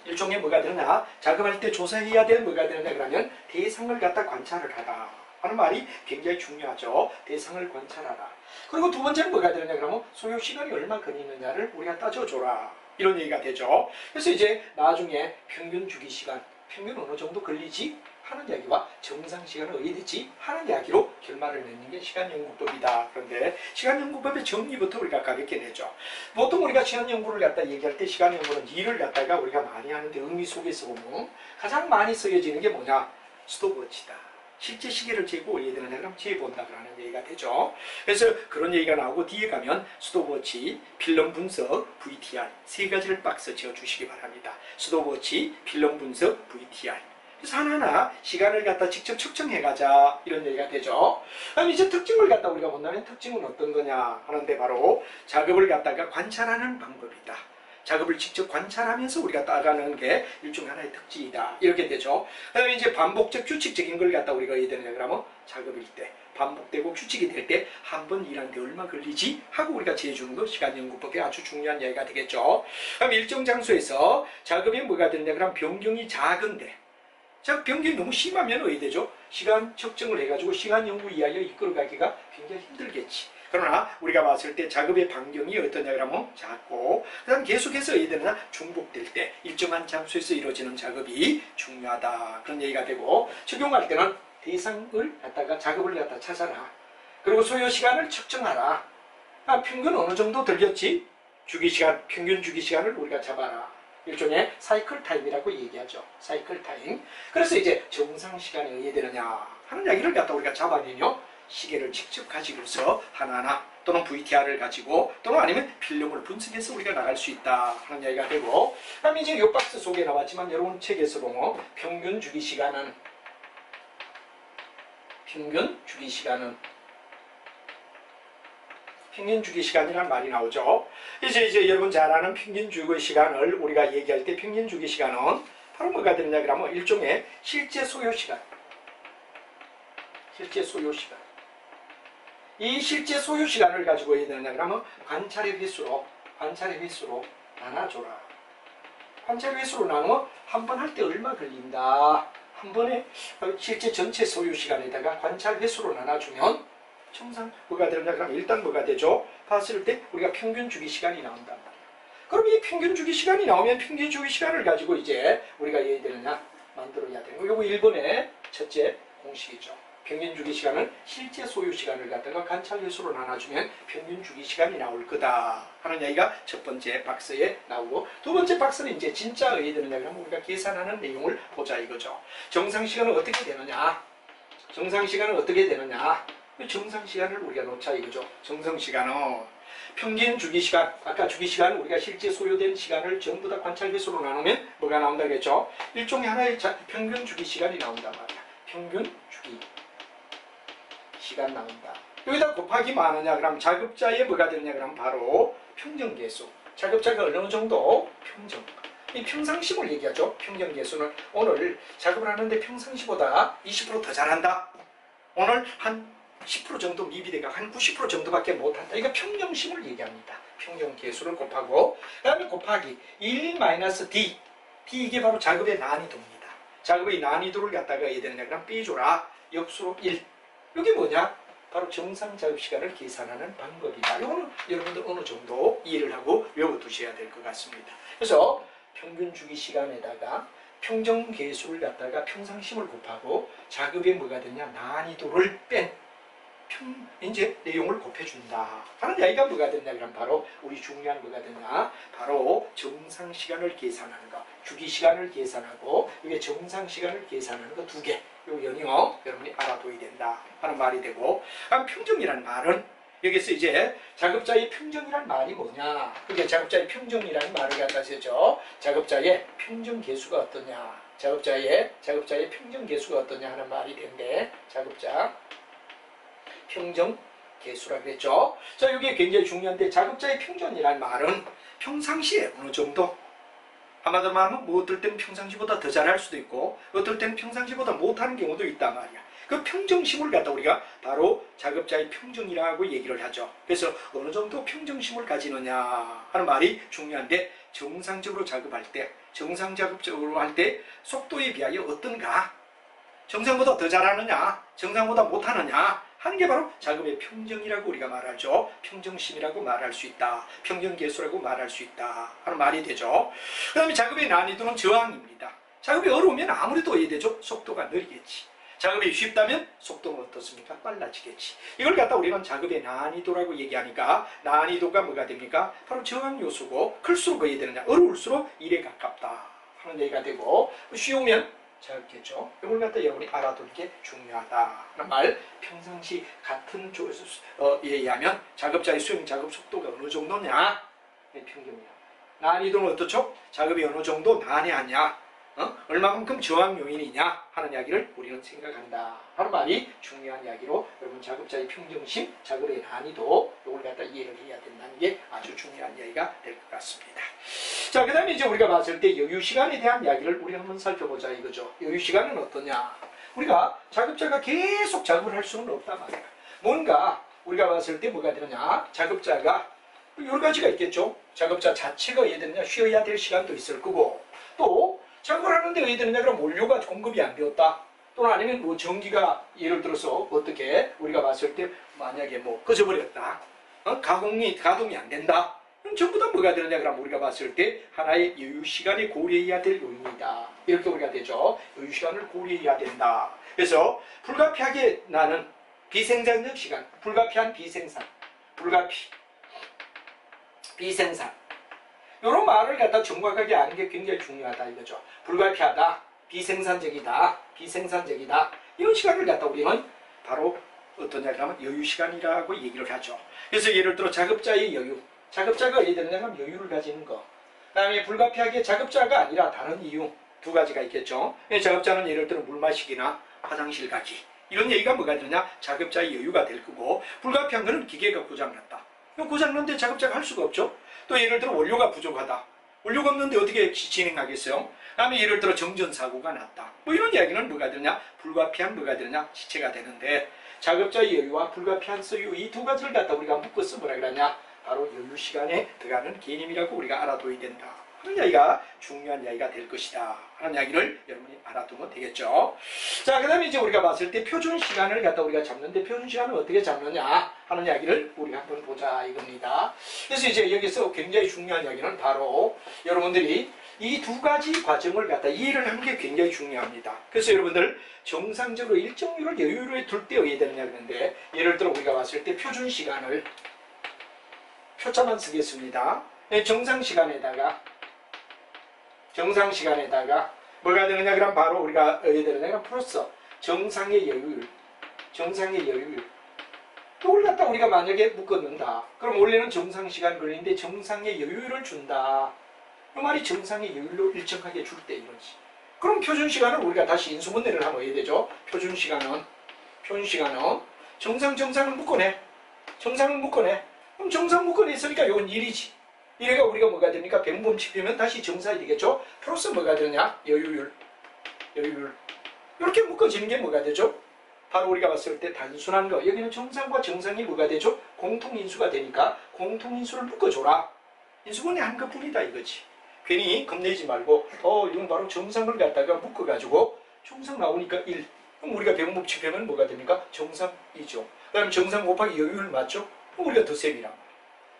일종의 뭐가 되느냐, 작업할 때 조사해야 될 뭐가 되느냐 그러면 대상을 갖다 관찰을 하라 하는 말이 굉장히 중요하죠. 대상을 관찰하라. 그리고 두 번째는 뭐가 되느냐 그러면 소요 시간이 얼마 걸리느냐를 우리가 따져줘라. 이런 얘기가 되죠. 그래서 이제 나중에 평균 주기 시간, 평균 어느 정도 걸리지 하는 이야기와 정상 시간은 어디 되지 하는 이야기로 결말을 맺는 게 시간연구법이다. 그런데 시간연구법의 정리부터 우리가 가볍게 내죠. 보통 우리가 시간연구를 갖다 얘기할 때 시간연구는 일을 갖다가 우리가 많이 하는데 의미 속에서 보면 가장 많이 쓰여지는 게 뭐냐, 스톱워치다. 실제 시계를 재고 어디에 되느냐 그럼 재본다 그러는 얘기가 되죠. 그래서 그런 얘기가 나오고 뒤에 가면 스톱워치, 필름 분석, VTR 세 가지를 박스 지어주시기 바랍니다. 스톱워치, 필름 분석, VTR. 그래서 하나하나 시간을 갖다 직접 측정해가자 이런 얘기가 되죠. 그럼 이제 특징을 갖다 우리가 본다면 특징은 어떤 거냐 하는데 바로 작업을 갖다가 관찰하는 방법이다. 작업을 직접 관찰하면서 우리가 따라가는 게 일종의 하나의 특징이다. 이렇게 되죠. 그다음에 이제 반복적 규칙적인 걸 갖다 우리가 해야 되느냐 그러면 작업일 때 반복되고 규칙이 될 때 한 번 일하는데 얼마 걸리지 하고 우리가 재주는 거 시간연구법이 아주 중요한 이야기가 되겠죠. 그럼 일정 장소에서 작업이 뭐가 되느냐 그러면 변경이 작은데, 자, 변경이 너무 심하면 어디 되죠? 시간 측정을 해가지고 시간 연구 이야기를 이끌어가기가 굉장히 힘들겠지. 그러나 우리가 봤을 때 작업의 반경이 어떠냐 그러면 작고, 그 다음 계속해서 얘들은 중복될 때 일정한 장소에서 이루어지는 작업이 중요하다, 그런 얘기가 되고, 적용할 때는 대상을 갖다가 작업을 갖다 찾아라. 그리고 소요 시간을 측정하라. 평균 어느 정도 들겠지? 주기시간, 평균 주기시간을 우리가 잡아라. 일종의 사이클 타임이라고 얘기하죠. 사이클 타임. 그래서 이제 정상 시간에 의해 되느냐 하는 이야기를 갖다 우리가 잡아내며 시계를 직접 가지고서 하나하나 또는 VTR을 가지고 또는 아니면 필름을 분석해서 우리가 나갈 수 있다 하는 이야기가 되고, 그다음에 이제 이 박스 속에 나왔지만 여러분 책에서 보면 평균 주기시간은 평균 주기시간이라는 말이 나오죠. 이제 여러분 잘 아는 평균 주기시간을 우리가 얘기할 때 평균 주기시간은 바로 뭐가 되느냐 그러면 일종의 실제 소요시간. 이 실제 소요시간을 가지고 해야 되느냐 그러면 관찰의 횟수로 나눠줘라. 관찰의 횟수로 나누면 한 번 할 때 얼마 걸린다. 한 번에 실제 전체 소요시간에다가 관찰 횟수로 나눠주면 정상 뭐가 되느냐 그러면 일단 뭐가 되죠? 봤을 때 우리가 평균 주기시간이 나온단 말이야. 그럼 이 평균 주기시간이 나오면 평균 주기시간을 가지고 이제 우리가 해야 되느냐 만들어야 되는 거. 요거 1번의 첫째 공식이죠. 평균 주기시간은 실제 소요시간을 갖다가 관찰 횟수로 나눠주면 평균 주기시간이 나올 거다 하는 이야기가 첫 번째 박스에 나오고, 두 번째 박스는 이제 진짜 해야 되느냐 그러면 우리가 계산하는 내용을 보자 이거죠. 정상시간은 어떻게 되느냐? 정상시간은 우리가 놓자 이거죠. 정상시간은 평균 주기시간, 아까 주기시간은 우리가 실제 소요된 시간을 전부 다 관찰 횟수로 나누면 뭐가 나온다 그랬죠? 일종의 하나의 평균 주기시간이 나온단 말이야. 평균 주기시간 나온다. 여기다 곱하기 많으냐 그러면 작업자의 뭐가 되느냐 그러면 바로 평정계수. 작업자가 어느 정도 이 평상시를 얘기하죠. 평정계수는 오늘 작업을 하는데 평상시보다 20% 더 잘한다. 오늘 한 10% 정도 미비대가 한 90% 정도밖에 못한다. 이거 평정심을 얘기합니다. 평정계수를 곱하고, 그 다음에 곱하기 1-D. 이게 바로 작업의 난이도입니다. 작업의 난이도를 갖다가 해야 되느냐 그럼 빼줘라. 역수로 1. 이게 뭐냐? 바로 정상 작업 시간을 계산하는 방법이다. 이거는 여러분들 어느 정도 이해를 하고 외워두셔야 될 것 같습니다. 그래서 평균 주기 시간에다가 평정계수를 갖다가 평상심을 곱하고 작업에 뭐가 되냐? 난이도를 뺀 이제 내용을 곱해준다 하는 이야기가 뭐가 됐냐 그럼 바로 우리 중요한 뭐가 됐냐 바로 정상시간을 계산하는 거, 주기시간을 계산하고 이게 정상시간을 계산하는 거 두 개, 요 연이어 여러분이 알아둬야 된다 하는 말이 되고, 그럼 평정이라는 말은 여기서 이제 작업자의 평정이란 말이 뭐냐, 그게 작업자의 평정이라는 말을 갖다 쓰죠. 작업자의 평정계수가 어떠냐, 작업자의 평정계수가 어떠냐 하는 말이 된대. 작업자 평정계수라고 했죠. 자, 이게 굉장히 중요한데, 작업자의 평정이라는 말은 평상시에 어느 정도, 한마디로 말하면 뭐 어떨 때는 평상시보다 더 잘할 수도 있고 어떨 때는 평상시보다 못하는 경우도 있단 말이야. 그 평정심을 갖다 우리가 바로 작업자의 평정이라고 얘기를 하죠. 그래서 어느 정도 평정심을 가지느냐 하는 말이 중요한데, 정상적으로 작업할 때, 정상 작업적으로 할 때 속도에 비하여 어떤가, 정상보다 더 잘하느냐, 정상보다 못하느냐 하는 게 바로 작업의 평정이라고 우리가 말하죠. 평정심이라고 말할 수 있다. 평정계수라고 말할 수 있다 하는 말이 되죠. 그 다음에 작업의 난이도는 저항입니다. 작업이 어려우면 아무래도 어떻게 되죠? 속도가 느리겠지. 작업이 쉽다면 속도는 어떻습니까? 빨라지겠지. 이걸 갖다 우리는 작업의 난이도라고 얘기하니까, 난이도가 뭐가 됩니까? 바로 저항 요소고, 클수록 어떻게 되느냐, 어려울수록 1에 가깝다 하는 얘기가 되고, 쉬우면 작겠죠. 이걸 갖다 여러분이 알아두는 게 중요하다 하는 말. 평상시 같은 조에 의하면 작업자의 수행 작업 속도가 어느 정도냐, 평균이야. 난이도는 어떻죠? 작업이 어느 정도 난해하냐, 얼마만큼 저항 요인이냐 하는 이야기를 우리는 생각한다 하는 말이 중요한 이야기로, 여러분 작업자의 평정심, 작업의 난이도, 이걸 갖다 이해를 해야 된다는 게 아주 중요한 이야기가 될 것 같습니다. 자, 그 다음에 이제 우리가 봤을 때 여유시간에 대한 이야기를 우리 한번 살펴보자 이거죠. 여유시간은 어떠냐, 우리가 작업자가 계속 작업을 할 수는 없단 말이야. 뭔가 우리가 봤을 때 뭐가 되느냐, 작업자가 여러 가지가 있겠죠. 작업자 자체가 어떻게 되느냐, 쉬어야 될 시간도 있을 거고, 또 작업을 하는데 왜 되느냐 그럼 원료가 공급이 안 되었다, 또는 아니면 뭐 전기가 예를 들어서 어떻게 우리가 봤을 때 만약에 뭐 꺼져버렸다. 가동이 안 된다. 그럼 전부 다 뭐가 되느냐? 그럼 우리가 봤을 때 하나의 여유 시간이 고려해야 될 요인이다. 이렇게 우리가 되죠. 여유 시간을 고려해야 된다. 그래서 불가피하게 나는 비생산적 시간, 불가피한 비생산, 비생산. 이런 말을 갖다 정확하게 아는 게 굉장히 중요하다 이거죠. 불가피하다, 비생산적이다, 이런 시간을 갖다 우리는 바로 어떠냐 그러면 여유 시간이라고 얘기를 하죠. 그래서 예를 들어 작업자의 여유, 작업자가 어디 되느냐면 여유를 가지는 거. 그다음에 불가피하게 작업자가 아니라 다른 이유 두 가지가 있겠죠. 작업자는 예를 들어 물 마시기나 화장실 가기 이런 얘기가 뭐가 되느냐? 작업자의 여유가 될 거고, 불가피한 거는 기계가 고장났다. 고장났는데 작업자가 할 수가 없죠. 또 예를 들어 원료가 부족하다. 원료가 없는데 어떻게 진행하겠어요? 다음에 예를 들어 정전사고가 났다. 뭐 이런 이야기는 뭐가 되느냐? 불가피한 뭐가 되느냐? 시체가 되는데, 작업자의 여유와 불가피한 소유 이 두 가지를 갖다 우리가 묶어서 뭐라 그러냐? 바로 여유 시간에 들어가는 개념이라고 우리가 알아둬야 된다 하는 이야기가 중요한 이야기가 될 것이다 하는 이야기를 여러분이 알아두면 되겠죠. 자, 그 다음에 이제 우리가 봤을 때 표준 시간을 갖다 우리가 잡는데, 표준 시간을 어떻게 잡느냐 하는 이야기를 우리가 한번 보자 이겁니다. 그래서 이제 여기서 굉장히 중요한 이야기는 바로 여러분들이 이 두 가지 과정을 갖다 이해를 하는 게 굉장히 중요합니다. 그래서 여러분들 정상적으로 일정률을 여유를 둘 때 어떻게 되느냐 그러는데, 예를 들어 우리가 봤을 때 표준 시간을 표자만 쓰겠습니다. 정상 시간에다가 뭐가 되느냐 그럼 바로 우리가 어디 되느냐 플러스 정상의 여유율, 이걸 갖다 우리가 만약에 묶어놓는다. 그럼 원래는 정상 시간 걸리는데 정상의 여유를 준다. 그 말이 정상의 여유로 일정하게 줄 때 이거지. 그럼 표준 시간을 우리가 다시 인수분해를 하면 어떻게 되죠? 표준 시간은 정상을 묶어내. 그럼 정상 묶어냈으니까 이건 1이지. 이래가 우리가 뭐가 됩니까? 백분치피면 다시 정사이 되겠죠? 플러스 뭐가 되느냐? 여유율. 이렇게 묶어지는 게 뭐가 되죠? 바로 우리가 봤을 때 단순한 거. 여기는 정상과 정상이 뭐가 되죠? 공통인수가 되니까 공통인수를 묶어줘라. 인수분해 한 것뿐이다 이거지. 괜히 겁내지 말고 이건 바로 정상을 갖다가 묶어가지고 정상 나오니까 1. 그럼 우리가 백분치피면 뭐가 됩니까? 정상이죠. 그 다음에 정상 곱하기 여유율 맞죠? 그럼 우리가 덧셈이란 말이에요.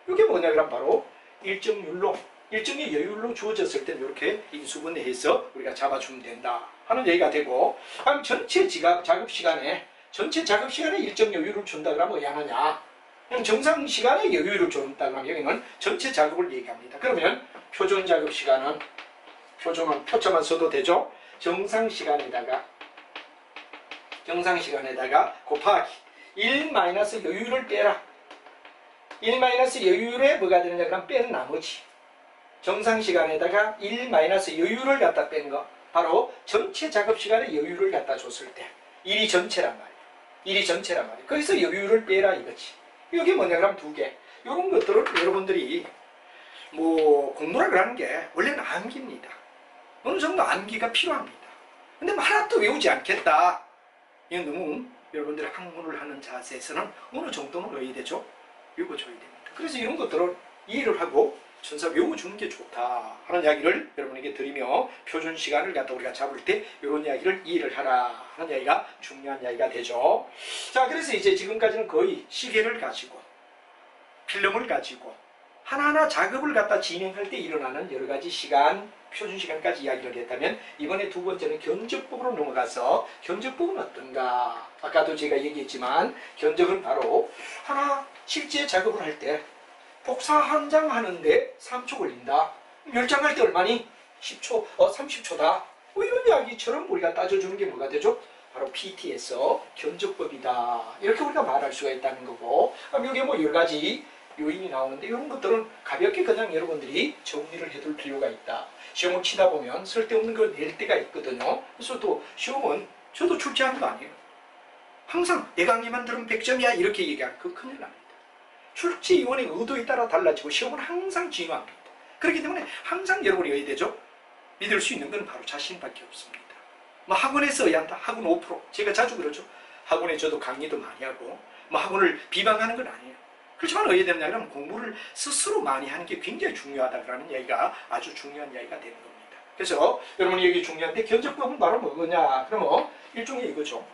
이게 뭐냐 그럼 바로 일정의 여유율로 주어졌을 때 이렇게 인수분해해서 우리가 잡아주면 된다 하는 얘기가 되고, 그럼 전체 작업 시간에 일정 여유를 준다 그러면 왜 하느냐? 그럼 정상 시간에 여유를 준다 그러면 여기는 전체 작업을 얘기합니다. 그러면 표준 작업 시간은 표자만 써도 되죠? 정상 시간에다가 곱하기 1 마이너스 여유를 빼라. 1 마이너스 여유율에 뭐가 되느냐 그럼 뺀 나머지 정상 시간에다가 1 마이너스 여유를 갖다 뺀 거, 바로 전체 작업 시간에 여유를 갖다 줬을 때 1이 전체란 말이에요. 거기서 여유를 빼라 이거지. 이게 뭐냐 그럼 두 개. 이런 것들을 여러분들이 뭐 공부를 하는 게 원래는 암기입니다. 어느 정도 암기가 필요합니다. 근데 하나도 외우지 않겠다. 이건 너무 여러분들이 학문을 하는 자세에서는 어느 정도는 외워야 되죠? 외워줘야 됩니다. 그래서 이런 것들을 이해를 하고 천사 외워주는 게 좋다 하는 이야기를 여러분에게 드리며, 표준 시간을 갖다 우리가 잡을 때 이런 이야기를 이해를 하라 하는 이야기가 중요한 이야기가 되죠. 자, 그래서 이제 지금까지는 거의 시계를 가지고 필름을 가지고 하나하나 작업을 갖다 진행할 때 일어나는 여러 가지 시간, 표준 시간까지 이야기를 했다면, 이번에 두 번째는 견적법으로 넘어가서 견적법은 어떤가? 아까도 제가 얘기했지만 견적은 바로 하나 실제 작업을 할 때 복사 한 장 하는데 3초 걸린다. 열장할 때 얼마니? 10초, 30초다. 뭐 이런 이야기처럼 우리가 따져주는 게 뭐가 되죠? 바로 PT에서 견적법이다. 이렇게 우리가 말할 수가 있다는 거고, 그럼 여기에 뭐 여러 가지 요인이 나오는데 이런 것들은 가볍게 그냥 여러분들이 정리를 해둘 필요가 있다. 시험을 치다 보면 쓸데없는 걸 낼 때가 있거든요. 그래서 또 시험은 저도 출제하는 거 아니에요. 항상 내 강의만 들으면 100점이야 이렇게 얘기하면 그거 큰일 납니다. 출제위원의 의도에 따라 달라지고 시험은 항상 진화합니다. 그렇기 때문에 항상 여러분이 어디 되죠? 믿을 수 있는 건 바로 자신밖에 없습니다. 뭐 학원에서 해야 한다. 학원 5%. 제가 자주 그러죠. 학원에 저도 강의도 많이 하고 뭐 학원을 비방하는 건 아니에요. 그렇지만 어떻게 되느냐 하면 공부를 스스로 많이 하는 게 굉장히 중요하다라는 이야기가 아주 중요한 이야기가 되는 겁니다. 그래서 여러분 여기 중요한데 견적법은 바로 뭐냐? 그러면 일종의 이거죠.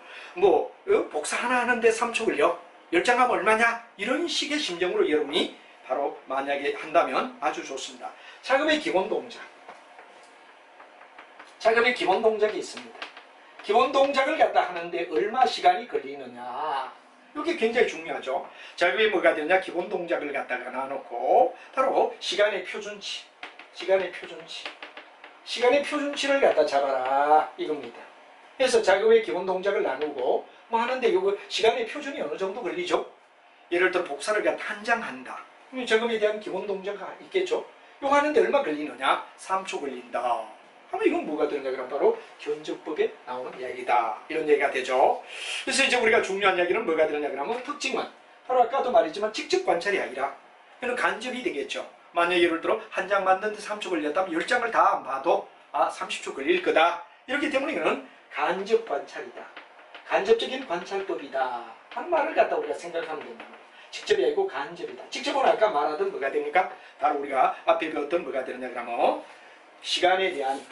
복사 하나 하는데 3초 걸려. 10장 하면 얼마냐? 이런 식의 심정으로 여러분이 바로 만약에 한다면 아주 좋습니다. 작업의 기본 동작. 작업의 기본 동작이 있습니다. 기본 동작을 갖다 하는데 얼마 시간이 걸리느냐. 이게 굉장히 중요하죠. 작업이 뭐가 되냐? 기본 동작을 갖다가 놔놓고 바로 시간의 표준치. 시간의 표준치를 갖다 잡아라. 이겁니다. 그래서 작업의 기본 동작을 나누고 하는데 이거 시간의 표준이 어느 정도 걸리죠? 예를 들어 복사를 갖다 한 장 한다. 작업에 대한 기본 동작이 있겠죠? 이거 하는데 얼마 걸리느냐? 3초 걸린다. 하면 이건 뭐가 되느냐? 그럼 바로 견적법에 나오는 이야기다. 이런 얘기가 되죠. 그래서 이제 우리가 중요한 이야기는 뭐가 되느냐? 그러면 특징은 바로 아까도 말했지만 직접 관찰이 아니라 이건 간접이 되겠죠. 만약 예를 들어 한 장 만드는데 3초 걸렸다면 10장을 다 안 봐도 30초 걸릴 거다. 이렇기 때문에 이거는 간접 관찰이다. 간접적인 관찰법이다. 하는 말을 갖다 우리가 생각하면 된다. 직접이 아니고 간접이다. 직접은 아까 말하던 뭐가 됩니까? 바로 우리가 앞에 배웠던 뭐가 되느냐 그러면 시간에 대한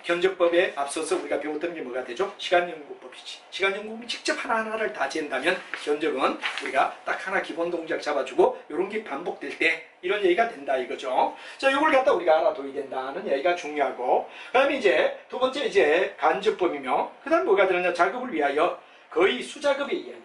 견적법에 앞서서 우리가 배웠던 게 뭐가 되죠? 시간연구법이지. 시간연구법이 직접 하나하나를 다 잰다면 견적은 우리가 딱 하나 기본 동작 잡아주고 이런 게 반복될 때 이런 얘기가 된다 이거죠. 자, 이걸 갖다 우리가 알아둬야 된다는 얘기가 중요하고, 그 다음에 이제 두 번째 이제 간접법이며, 그 다음 뭐가 되느냐? 작업을 위하여 거의 수작업에 의하여.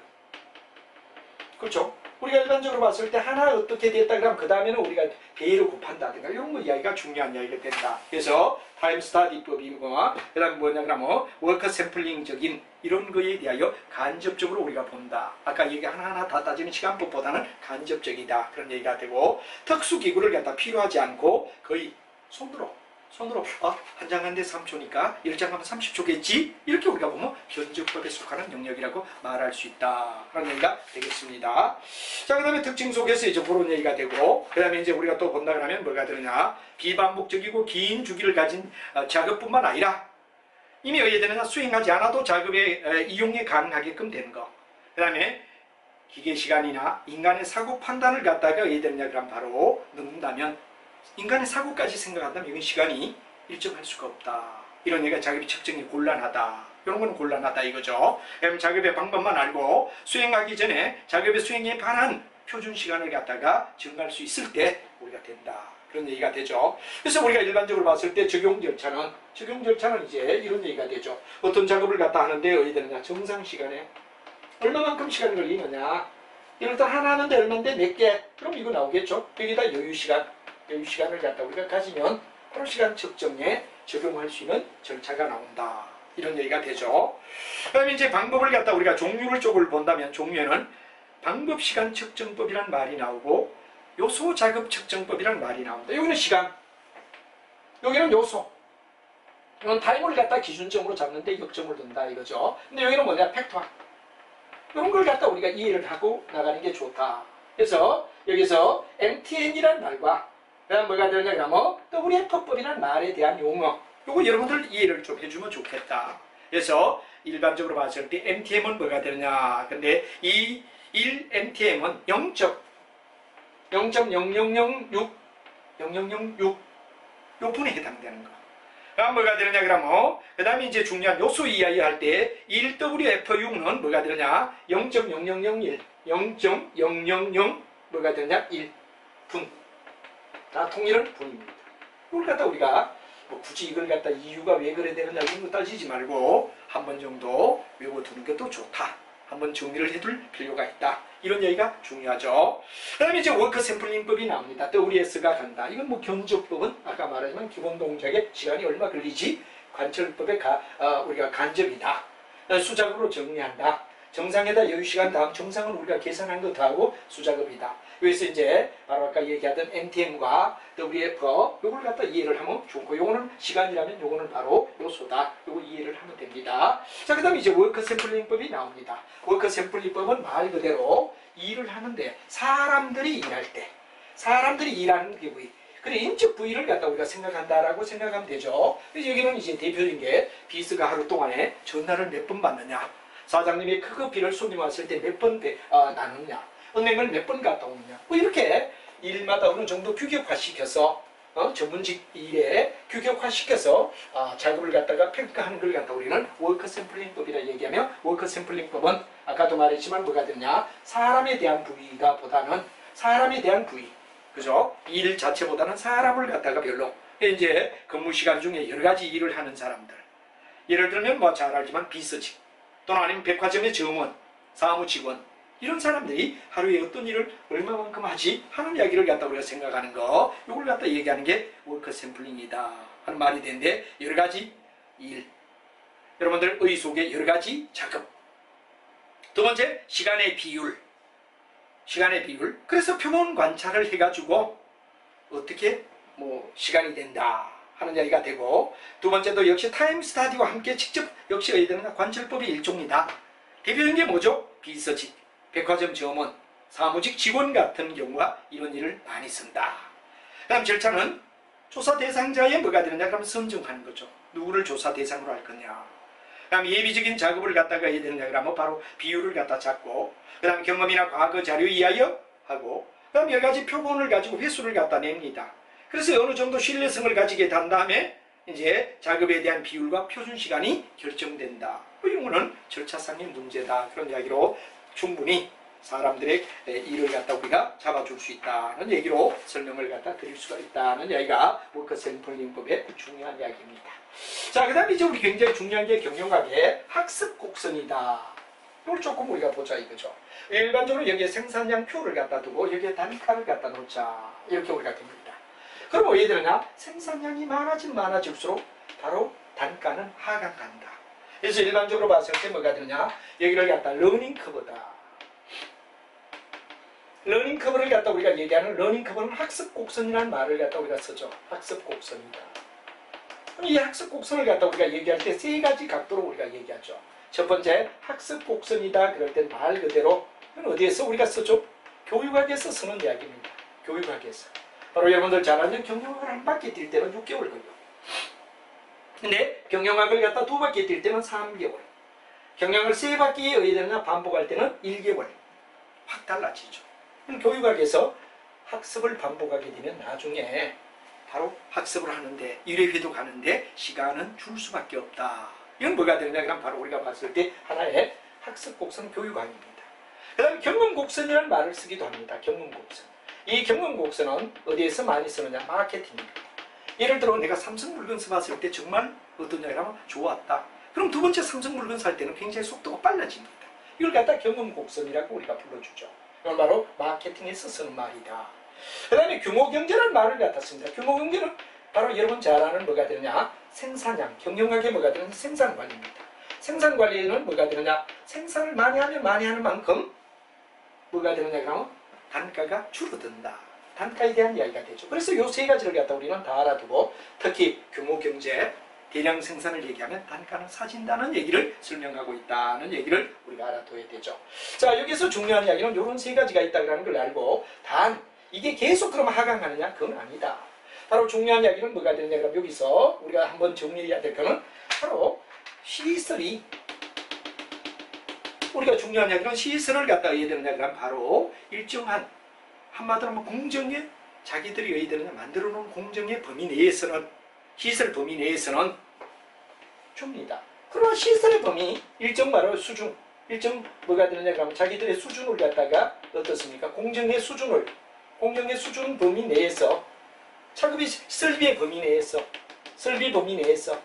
그렇죠? 우리가 일반적으로 봤을 때 하나 어떻게 됐다 그러면 그 다음에는 우리가 배로 곱한다든가 이런 거 이야기가 중요한 이야기가 된다. 그래서 타임 스타디법이고 그 다음에 뭐냐 그러면 워커 샘플링적인 이런 거에 대하여 간접적으로 우리가 본다. 아까 얘기 하나하나 다 따지는 시간법보다는 간접적이다. 그런 얘기가 되고, 특수기구를 갖다 필요하지 않고 거의 손으로 한 장 한데 3초니까 1장 하면 30초겠지? 이렇게 우리가 보면 견적법에 속하는 영역이라고 말할 수 있다. 그런 얘기가 되겠습니다. 자, 그 다음에 특징 속에서 이제 그런 얘기가 되고, 그 다음에 이제 우리가 또 본다 그러면 뭐가 되느냐? 비반복적이고 긴 주기를 가진 작업뿐만 아니라 이미 어디에 되느냐? 수행하지 않아도 작업에 이용이 가능하게끔 되는 거. 그 다음에 기계 시간이나 인간의 사고 판단을 갖다가 어디에 되느냐? 그럼 바로 넣는다면 인간의 사고까지 생각한다면 이건 시간이 일정할 수가 없다. 이런 얘기가 작업의 측정이 곤란하다. 이런 건 곤란하다 이거죠. 그럼 작업의 방법만 알고 수행하기 전에 작업의 수행에 반한 표준 시간을 갖다가 정할 수 있을 때 우리가 된다. 그런 얘기가 되죠. 그래서 우리가 일반적으로 봤을 때 적용 절차는 이제 이런 얘기가 되죠. 어떤 작업을 갖다 하는데 어디 되느냐? 정상 시간에 얼마만큼 시간이 걸리느냐? 예를 들어 하나 하는데 얼마인데 몇 개? 그럼 이거 나오겠죠. 여기다 여유 시간을 갖다 우리가 가지면 바로 시간 측정에 적용할 수 있는 절차가 나온다. 이런 얘기가 되죠. 그 다음에 이제 방법을 갖다 우리가 종류를 쪽을 본다면 종류에는 방법 시간 측정법이란 말이 나오고 요소 작업 측정법이란 말이 나온다. 여기는 시간, 여기는 요소. 이건 타임을 갖다 기준점으로 잡는데 역점을 둔다 이거죠. 근데 여기는 뭐냐? 팩토화. 이런 걸 갖다 우리가 이해를 하고 나가는 게 좋다. 그래서 여기서 MTN이란 말과 그다음 뭐가 되느냐 그러면 WF법이라는 말에 대한 용어, 요거 여러분들 이해를 좀 해주면 좋겠다. 그래서 일반적으로 봤을 때 MTM은 뭐가 되느냐? 근데 이 1MTM은 0.0006 요 분에 해당되는 거. 그럼 뭐가 되느냐 그러면 그 다음에 이제 중요한 요소 이야기할 때 1WF6는 뭐가 되느냐? 0.0001 0.000 뭐가 되느냐? 1분. 다 통일은 분입니다. 이걸 갖다 우리가 굳이 이걸 갖다 이유가 왜 그래 되느냐 이런 거 따지지 말고 한 번 정도 외워두는 것도 좋다. 한번 정리를 해둘 필요가 있다. 이런 얘기가 중요하죠. 그 다음에 이제 워커 샘플링법이 나옵니다. WS가 간다. 이건 뭐 견적법은 아까 말하지만 기본 동작에 시간이 얼마 걸리지? 관철법에 우리가 간접이다. 수작업으로 정리한다. 정상에다 여유시간 다음 정상은 우리가 계산한 거 더하고 수작업이다. 그래서 이제 바로 아까 얘기하던 MTM과 WF 요걸 갖다 이해를 하면 좋고, 요거는 시간이라면 요거는 바로 요소다. 요거 이해를 하면 됩니다. 자, 그 다음에 이제 워커 샘플링법이 나옵니다. 워커 샘플링법은 말 그대로 일을 하는데 사람들이 일하는 게 부위. 그래, 인적 부위를 갖다 우리가 생각한다라고 생각하면 되죠. 그래서 여기는 이제 대표적인 게 비스가 하루 동안에 전화를 몇 번 받느냐, 사장님이 커피를 손님 왔을 때 몇 번 나누냐, 은행을 몇 번 갔다 오느냐, 뭐 이렇게 일마다 어느 정도 규격화시켜서 전문직 일에 규격화시켜서 작업을 갖다가 평가하는 걸 갖다 우리는 워크 샘플링법이라 얘기하며, 워크 샘플링법은 아까도 말했지만 뭐가 되냐, 사람에 대한 부위가 보다는 사람에 대한 부위, 그죠? 일 자체보다는 사람을 갖다가 별로, 이제 근무 시간 중에 여러 가지 일을 하는 사람들, 예를 들면 뭐 잘 알지만 비서직 또는 아니면 백화점의 점원, 사무직원, 이런 사람들이 하루에 어떤 일을 얼마만큼 하지 하는 이야기를 갖다 우리가 생각하는 거, 이걸 갖다 얘기하는 게 워크 샘플링이다 하는 말이 되는데, 여러 가지 일, 여러분들 의 속에 여러 가지 작업. 두 번째, 시간의 비율. 시간의 비율. 그래서 표본 관찰을 해가지고 어떻게 시간이 된다 하는 이야기가 되고, 두 번째도 역시 타임 스타디와 함께 직접 역시 의대는 관찰법의 일종이다. 대표적인 게 뭐죠? 비서직, 백화점 점원, 사무직 직원 같은 경우가 이런 일을 많이 쓴다. 그 다음 절차는 조사 대상자에 뭐가 되느냐, 그러면 선정하는 거죠. 누구를 조사 대상으로 할 거냐. 그 다음 예비적인 작업을 갖다가 해야 되느냐, 그러면 바로 비율을 갖다 잡고, 그 다음 경험이나 과거 자료 이하여 하고, 그 다음 여러 가지 표본을 가지고 횟수를 갖다 냅니다. 그래서 어느 정도 신뢰성을 가지게 된 다음에 이제 작업에 대한 비율과 표준 시간이 결정된다. 이거는 절차상의 문제다. 그런 이야기로 충분히 사람들의 일을 갖다 우리가 잡아줄 수 있다는 얘기로 설명을 갖다 드릴 수가 있다는 이야기가 워크 샘플링법의 중요한 이야기입니다. 자, 그 다음에 이제 우리 굉장히 중요한 게 경영학의 학습 곡선이다. 이걸 조금 우리가 보자 이거죠. 일반적으로 여기에 생산량 표를 갖다 두고 여기에 단가를 갖다 놓자. 이렇게 우리가 됩니다. 그럼 왜 되느냐? 생산량이 많아질수록 바로 단가는 하강한다. 그래서 일반적으로 봤을 때 뭐가 되느냐? 여기를 갖다 러닝 커브다. 러닝 커브를 갖다 우리가 얘기하는 러닝 커브는 학습 곡선이라는 말을 갖다 우리가 쓰죠. 학습 곡선이다. 이 학습 곡선을 갖다 우리가 얘기할 때 세 가지 각도로 우리가 얘기하죠. 첫 번째, 학습 곡선이다. 그럴 땐 말 그대로 어디에서 우리가 쓰죠? 교육학에서 쓰는 이야기입니다. 교육학에서. 바로 여러분들 잘 아는 경영학을 한 바퀴 뛸 때는 6개월 걸려. 근데 경영학을 갖다 2바퀴 뛸 때는 3개월. 경영을 3바퀴에 의되느냐 반복할 때는 1개월. 확 달라지죠. 교육학에서 학습을 반복하게 되면 나중에 바로 학습을 하는데, 일회회도 가는데 시간은 줄 수밖에 없다. 이건 뭐가 되느냐? 그럼 바로 우리가 봤을 때 하나의 학습 곡선 교육학입니다. 그 다음에 경험 곡선이라는 말을 쓰기도 합니다. 경험 곡선. 이 경험 곡선은 어디에서 많이 쓰느냐? 마케팅입니다. 예를 들어 내가 삼성 물건 써봤을 때 정말 어떠냐 하면 좋았다. 그럼 두 번째 삼성 물건 살 때는 굉장히 속도가 빨라집니다. 이걸 갖다 경험 곡선이라고 우리가 불러주죠. 이건 바로 마케팅에서 쓰는 말이다. 그 다음에 규모 경제라는 말을 갖다 씁니다. 규모 경제는 바로 여러분 잘 아는 뭐가 되느냐? 생산량. 경영학에 뭐가 되느냐? 생산 관리입니다. 생산 관리는 뭐가 되느냐? 생산을 많이 하면 많이 하는 만큼 뭐가 되느냐? 그러면 단가가 줄어든다. 단가에 대한 이야기가 되죠. 그래서 이 세 가지를 갖다 우리는 다 알아두고, 특히 규모 경제, 대량 생산을 얘기하면 단가는 사진다는 얘기를 설명하고 있다는 얘기를 우리가 알아둬야 되죠. 자, 여기서 중요한 이야기는 이런 세 가지가 있다는 걸 알고, 단 이게 계속 그럼 하강하느냐? 그건 아니다. 바로 중요한 이야기는 뭐가 되느냐? 그럼 여기서 우리가 한번 정리해야 될 거는 바로 시설이, 우리가 중요한 이야기는 시설을 갖다가 해야 되느냐? 그럼 바로 일정한, 한마디로 하면 공정의, 자기들이 해야 되느냐? 만들어 놓은 공정의 범위 내에서는, 시설 범위 내에서는 줍니다. 그러나 시설의 범위, 일정 바로 수준, 일정 뭐가 되느냐? 그러면 자기들의 수준을 갖다가 어떻습니까? 공정의 수준 범위 내에서, 차급이 설비의 범위 내에서, 설비 범위 내에서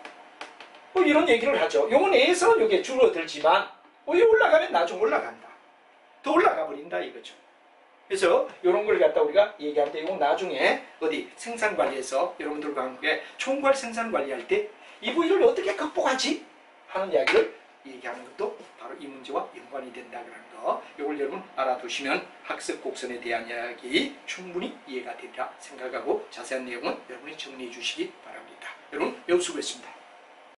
이런 얘기를 하죠. 요 내에서는 이게 줄어들지만 이 올라가면 나중 올라간다. 더 올라가 버린다 이거죠. 그래서 이런 걸 갖다 우리가 얘기하는데, 이거 나중에 어디 생산관리에서 여러분들과 함께 총괄 생산관리할 때 이 부위를 어떻게 극복하지? 하는 이야기를 얘기하는 것도 바로 이 문제와 연관이 된다는 거, 이걸 여러분 알아두시면 학습 곡선에 대한 이야기 충분히 이해가 된다 생각하고, 자세한 내용은 여러분이 정리해 주시기 바랍니다. 여러분, 매우 수고했습니다.